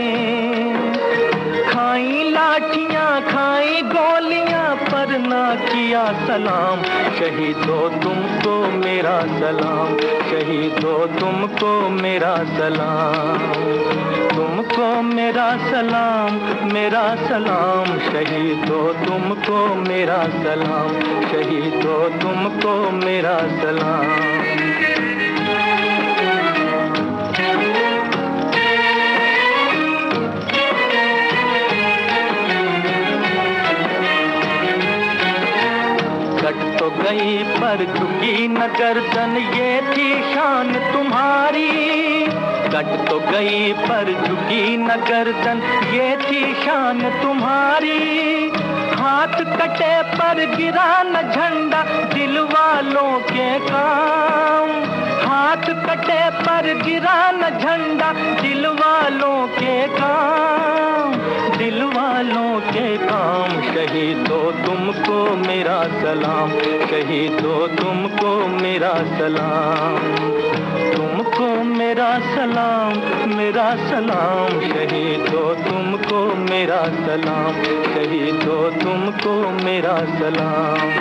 खाई लाठियां खाई गोलियां पर ना किया सलाम, शहीदों तुमको मेरा सलाम, शहीदों तुमको मेरा सलाम, तुमको मेरा सलाम, मेरा सलाम, शहीदों तुमको मेरा सलाम, शहीदों तुमको मेरा सलाम। पर झुकी न गर्दन, ये थी शान तुम्हारी। कट तो गई पर झुकी न गर्दन, ये थी शान तुम्हारी। हाथ कटे पर गिरा न झंडा, दिल वालों के काम। हाथ कटे पर गिरा न झंडा, दिल वालों के काम। दिल वालों के काम। शहीदों तुमको मेरा सलाम, शहीदों तुमको मेरा सलाम। तुमको मेरा सलाम, मेरा सलाम। शहीदों तुमको मेरा सलाम, शहीदों तुमको मेरा सलाम।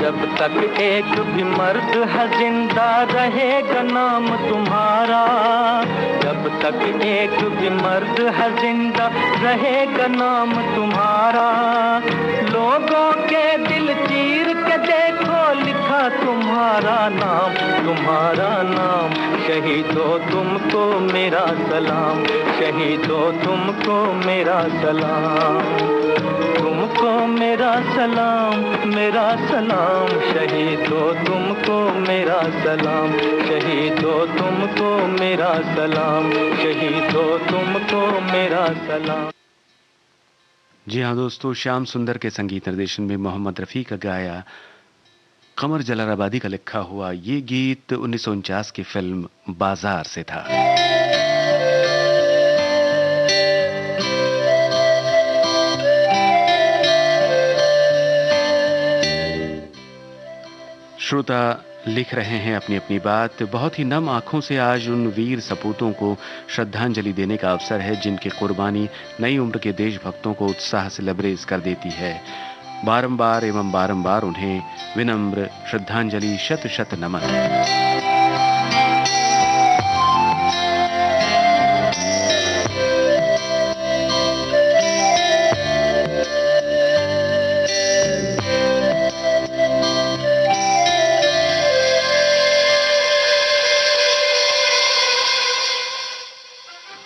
जब तक एक भी मर्द है जिंदा रहेगा नाम तुम्हारा। जब तक एक भी मर्द है जिंदा रहेगा नाम तुम्हारा। लोगों के दिल चीर के देखो लिखा तुम्हारा नाम, तुम्हारा नाम। शहीदों तुमको मेरा सलाम, शहीदों तुमको मेरा सलाम। तुमको मेरा सलाम, मेरा सलाम। शहीदों तुमको मेरा सलाम, शहीदों तुमको मेरा सलाम। शहीदों तुमको मेरा सलाम। जी हाँ दोस्तों, श्याम सुंदर के संगीत निर्देशन में मोहम्मद रफ़ी का गाया, कमर जलालाबादी का लिखा हुआ ये गीत 1949 की फिल्म बाजार से था। श्रोता लिख रहे हैं अपनी अपनी बात। बहुत ही नम आंखों से आज उन वीर सपूतों को श्रद्धांजलि देने का अवसर है जिनकी कुर्बानी नई उम्र के देशभक्तों को उत्साह से लबरेज कर देती है। बारंबार एवं बारंबार उन्हें विनम्र श्रद्धांजलि, शत शत नमन।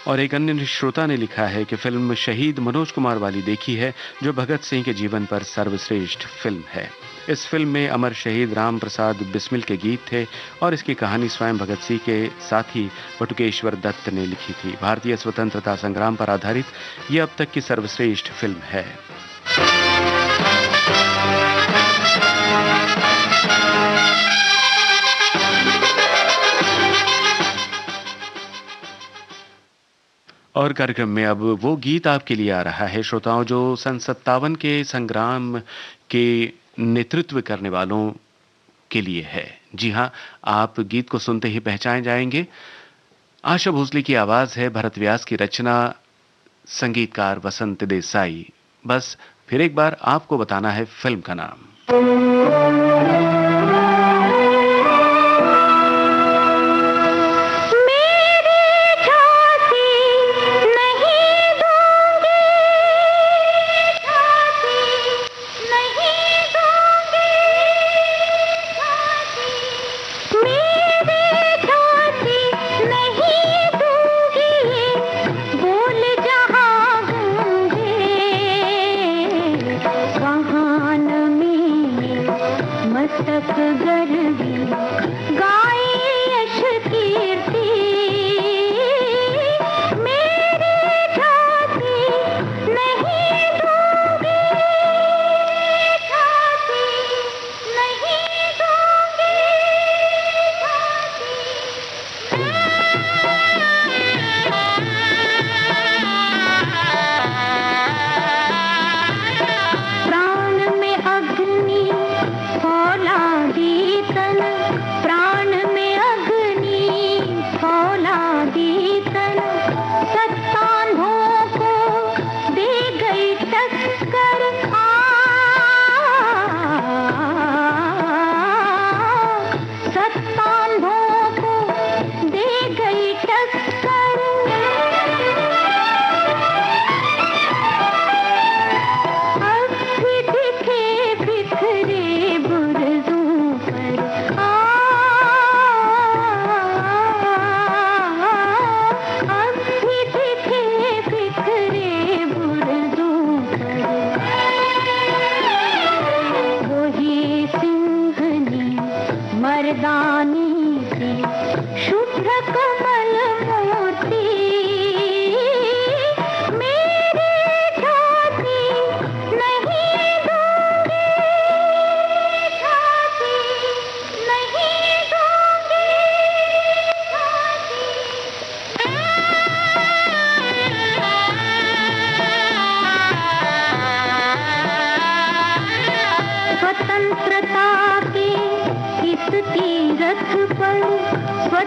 और एक अन्य श्रोता ने लिखा है कि फिल्म शहीद मनोज कुमार वाली देखी है, जो भगत सिंह के जीवन पर सर्वश्रेष्ठ फिल्म है। इस फिल्म में अमर शहीद राम प्रसाद बिस्मिल के गीत थे और इसकी कहानी स्वयं भगत सिंह के साथी बटुकेश्वर दत्त ने लिखी थी। भारतीय स्वतंत्रता संग्राम पर आधारित ये अब तक की सर्वश्रेष्ठ फिल्म है। और कार्यक्रम में अब वो गीत आपके लिए आ रहा है श्रोताओं, जो सन 57 के संग्राम के नेतृत्व करने वालों के लिए है। जी हाँ, आप गीत को सुनते ही पहचान जाएंगे। आशा भोसले की आवाज है, भरत व्यास की रचना, संगीतकार वसंत देसाई। बस फिर एक बार आपको बताना है फिल्म का नाम।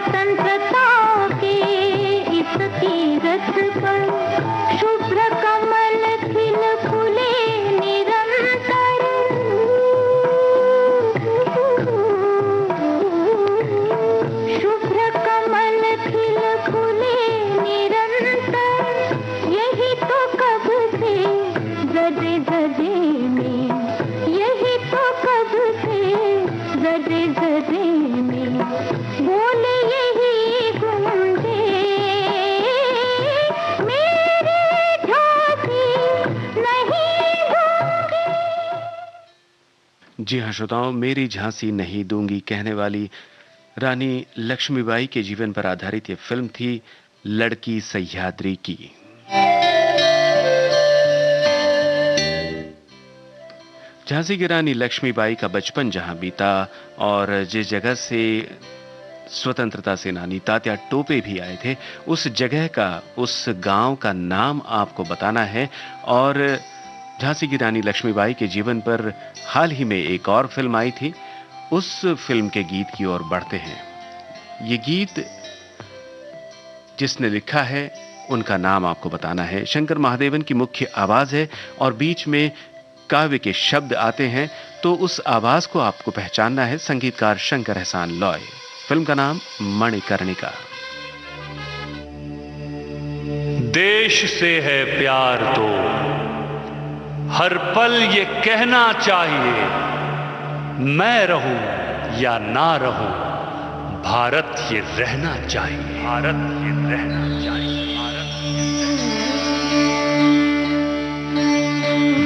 स्वतंत्रता के इस तीरथ पर शुभ्र कमल खिल फूले निरंतर। शुभ्र कमल खिल फूले निरंतर, यही तो कब से जदे जदे में, यही तो कब से जदे जदे में बोले यही गूंजे मेरे झांसी नहीं दूंगी। जी हाँ श्रोताओं, मेरी झांसी नहीं दूंगी कहने वाली रानी लक्ष्मीबाई के जीवन पर आधारित ये फिल्म थी लड़की सह्याद्री की। झांसी की रानी लक्ष्मीबाई का बचपन जहां बीता और जिस जगह से स्वतंत्रता सेनानी तात्या टोपे भी आए थे, उस जगह का, उस गांव का नाम आपको बताना है। और झांसी की रानी लक्ष्मीबाई के जीवन पर हाल ही में एक और फिल्म आई थी, उस फिल्म के गीत की ओर बढ़ते हैं। ये गीत जिसने लिखा है उनका नाम आपको बताना है। शंकर महादेवन की मुख्य आवाज है और बीच में काव्य के शब्द आते हैं, तो उस आवाज को आपको पहचानना है। संगीतकार शंकर एहसान लॉय। फिल्म का नाम मणिकर्णिका। देश से है प्यार तो हर पल ये कहना चाहिए, मैं रहूं या ना रहूं, भारत ये रहना चाहिए, भारत ये रहना चाहिए, भारत ये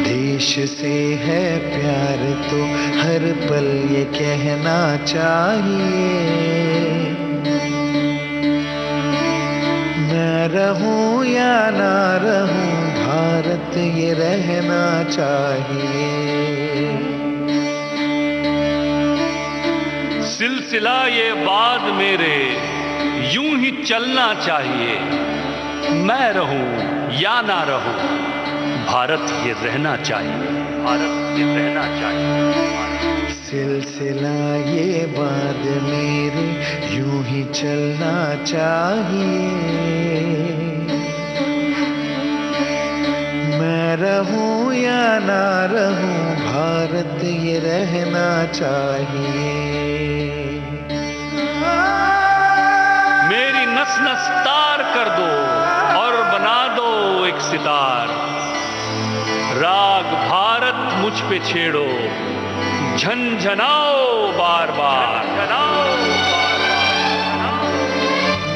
देश से है प्यार तो हर पल ये कहना चाहिए, मैं रहूं या ना रहूं, भारत ये रहना चाहिए। सिलसिला ये बाद मेरे यूं ही चलना चाहिए, मैं रहूं या ना रहूं, भारत ये रहना चाहिए, भारत ये रहना चाहिए। सिलसिला ये बात मेरे यूं ही चलना चाहिए, मैं रहूं या ना रहूं, भारत ये रहना चाहिए। मेरी नस नस तार कर दो और बना दो एक सितार, राग भारत मुझ पे छेड़ो, झनझनाओ बार बार,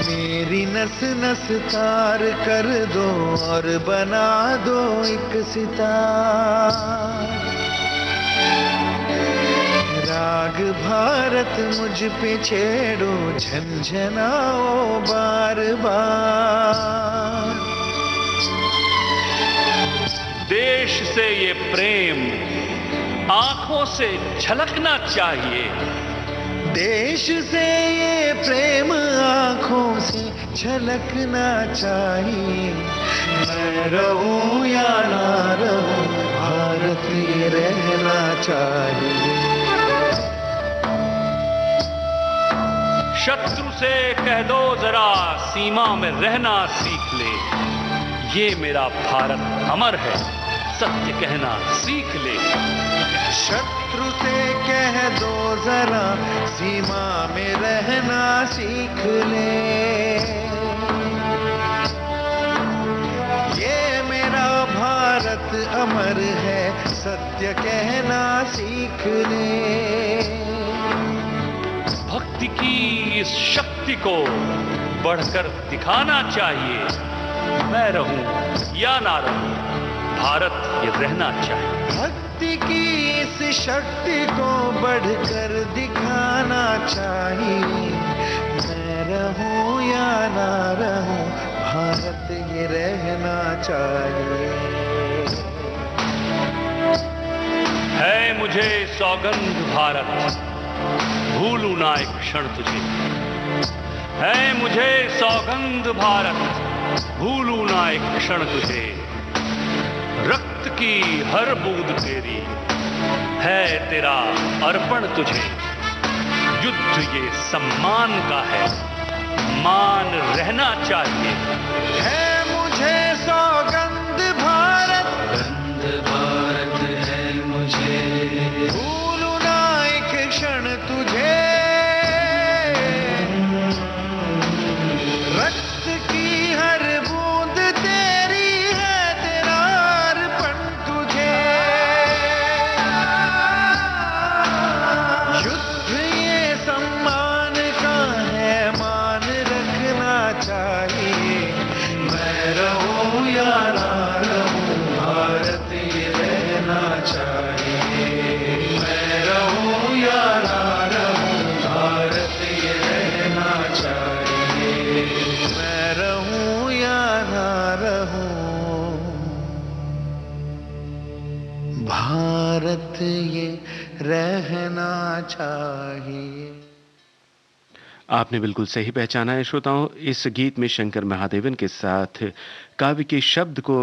मेरी नस नस तार कर दो और बना दो एक सितार, राग भारत मुझ पे छेड़ो, झनझनाओ बार बार। देश से ये प्रेम आंखों से झलकना चाहिए, देश से ये प्रेम आंखों से झलकना चाहिए, मैं रहूं या ना रहूं, भारत ये रहना चाहिए। शत्रु से कह दो जरा सीमा में रहना सीख ले, ये मेरा भारत अमर है, सत्य कहना सीख ले। शत्रु से कह दो जरा सीमा में रहना सीख ले, ये मेरा भारत अमर है, सत्य कहना सीख ले। भक्ति की इस शक्ति को बढ़कर दिखाना चाहिए, मैं रहूं या ना रहूं, भारत ये रहना चाहिए। भक्ति की इस शक्ति को बढ़कर दिखाना चाहिए, मैं रहूं या ना रहूं, भारत ये रहना चाहिए। है मुझे सौगंध भारत, भूलूं ना एक क्षण तुझे, है मुझे सौगंध भारत, भूलूं ना एक क्षण तुझे, रक्त की हर बूंद तेरी है तेरा अर्पण तुझे, युद्ध ये सम्मान का है, मान रहना चाहिए। है मुझे सौगंध भारत, भारत है मुझे, भूलूं ना एक क्षण तुझे, रक्त की हर बूंद तेरी है, तेरा अर्पण तुझे। युद्ध ये सम्मान का है, मान रखना चाहिए। मैं रहूं या ना रहूं, भारत ये रहना चाहिए। मैं रहूं या ना रहूं, भारत ये रहना चाहिए। मैं रहूं या ना रहूं, भारत ये रहना चाहिए। आपने बिल्कुल सही पहचाना है श्रोताओं। इस गीत में शंकर महादेवन के साथ काव्य के शब्द को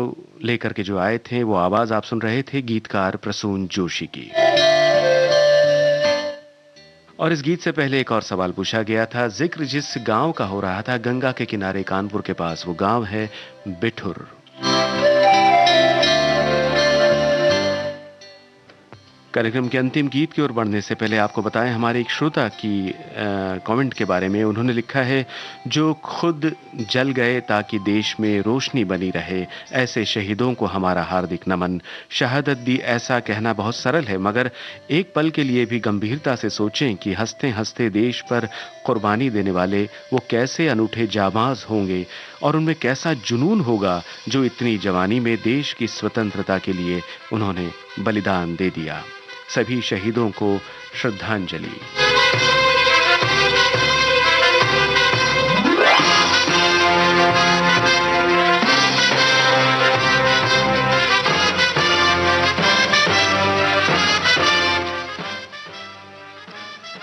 लेकर के जो आए थे, वो आवाज आप सुन रहे थे गीतकार प्रसून जोशी की। और इस गीत से पहले एक और सवाल पूछा गया था। जिक्र जिस गांव का हो रहा था, गंगा के किनारे कानपुर के पास, वो गांव है बिठुर। कार्यक्रम के अंतिम गीत की ओर बढ़ने से पहले आपको बताएं हमारे एक श्रोता की कमेंट के बारे में। उन्होंने लिखा है, जो खुद जल गए ताकि देश में रोशनी बनी रहे, ऐसे शहीदों को हमारा हार्दिक नमन। शहादत भी ऐसा कहना बहुत सरल है, मगर एक पल के लिए भी गंभीरता से सोचें कि हंसते हंसते देश पर कुर्बानी देने वाले वो कैसे अनूठे जाबाज होंगे और उनमें कैसा जुनून होगा जो इतनी जवानी में देश की स्वतंत्रता के लिए उन्होंने बलिदान दे दिया। सभी शहीदों को श्रद्धांजलि।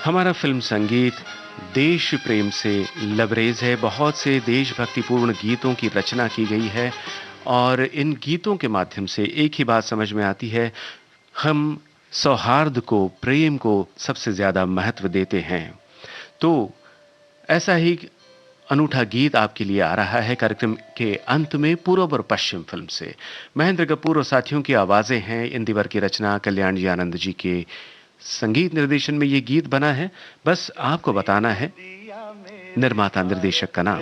हमारा फिल्म संगीत देश प्रेम से लबरेज है। बहुत से देशभक्तिपूर्ण गीतों की रचना की गई है और इन गीतों के माध्यम से एक ही बात समझ में आती है, हम सौहार्द को, प्रेम को सबसे ज्यादा महत्व देते हैं। तो ऐसा ही अनूठा गीत आपके लिए आ रहा है कार्यक्रम के अंत में, पूर्व और पश्चिम फिल्म से। महेंद्र कपूर और साथियों की आवाजें हैं। इंदिवर की रचना, कल्याण जी आनंद जी के संगीत निर्देशन में ये गीत बना है। बस आपको बताना है निर्माता निर्देशक का नाम।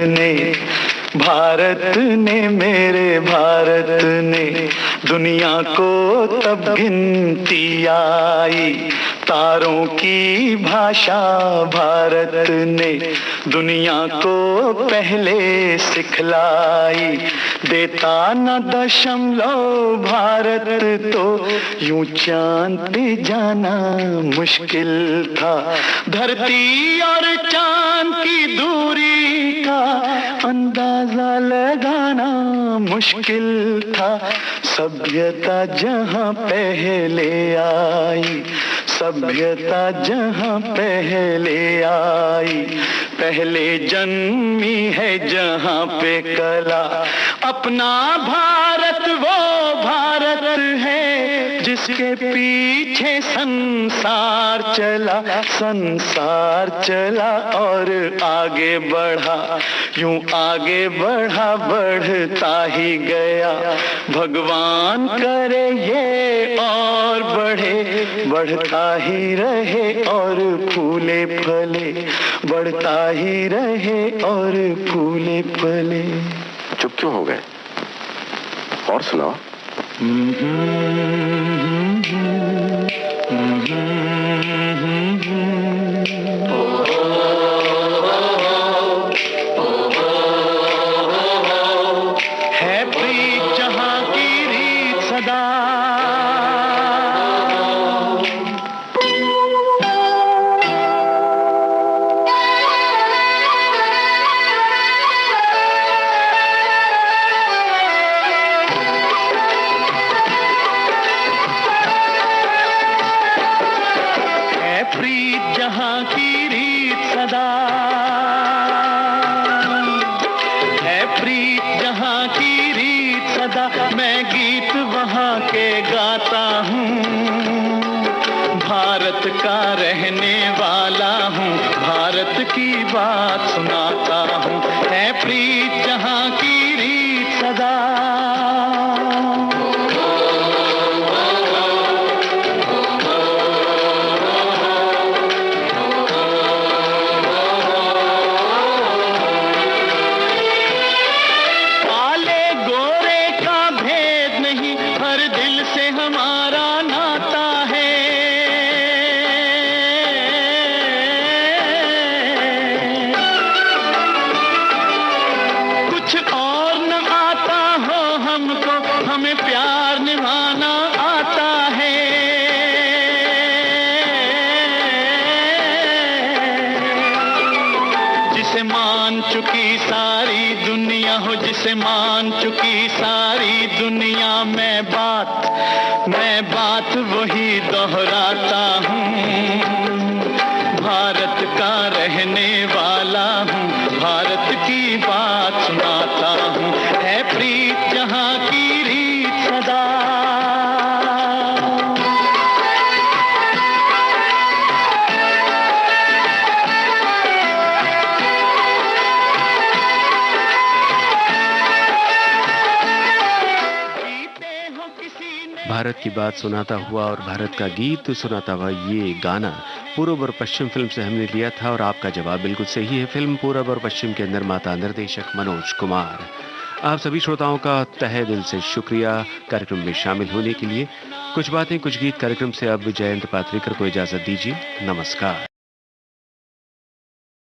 भारत ने, मेरे भारत ने दुनिया को तब गिनती आई, तारों की भाषा भारत ने दुनिया को पहले सिखलाई। देता न दशमलव भारत तो यूं चांद पे जाना मुश्किल था। धरती और चांद की दूरी का अंदाजा लगाना मुश्किल था। सभ्यता जहां पहले आई, सभ्यता जहां पहले आई, पहले जन्मी है जहां पे कला। अपना भारत वो भारत है जिसके पीछे संसार चला, संसार चला और आगे बढ़ा, यूं आगे बढ़ा, बढ़ता ही गया। भगवान करे ये और बढ़े, बढ़ता ही रहे और फूले फले, बढ़ता ही रहे और फूले फले। चुप क्यों हो गए? और सुनाओ। है प्रीत जहां की रीत सदा, प्रीत जहां की रीत सदा है, प्रीत जहां की रीत सदा। मैं गीत वहां के गाता हूँ, भारत भारत का रहने वाला हूँ, भारत की बात सुनाता हूँ। है प्रीत जहाँ की रीत सदा, हमें प्यार निभाना आता है। जिसे मान चुकी सारी दुनिया हो, जिसे मान चुकी सारी दुनिया, मैं बात वही दोहराता हूँ। भारत का रहने वाला हूँ, भारत की बात सुनाता हूँ। है प्रीत जहाँ की रीत सदा। भारत की बात सुनाता हुआ और भारत का गीत सुनाता हुआ ये गाना पूर्व और पश्चिम फिल्म से हमने लिया था और आपका जवाब बिल्कुल सही है। फिल्म पूरब और पश्चिम के निर्माता निर्देशक मनोज कुमार। आप सभी श्रोताओं का तहे दिल से शुक्रिया कार्यक्रम में शामिल होने के लिए। कुछ बातें कुछ गीत कार्यक्रम से अब जयंत पात्रिकर को इजाजत दीजिए। नमस्कार।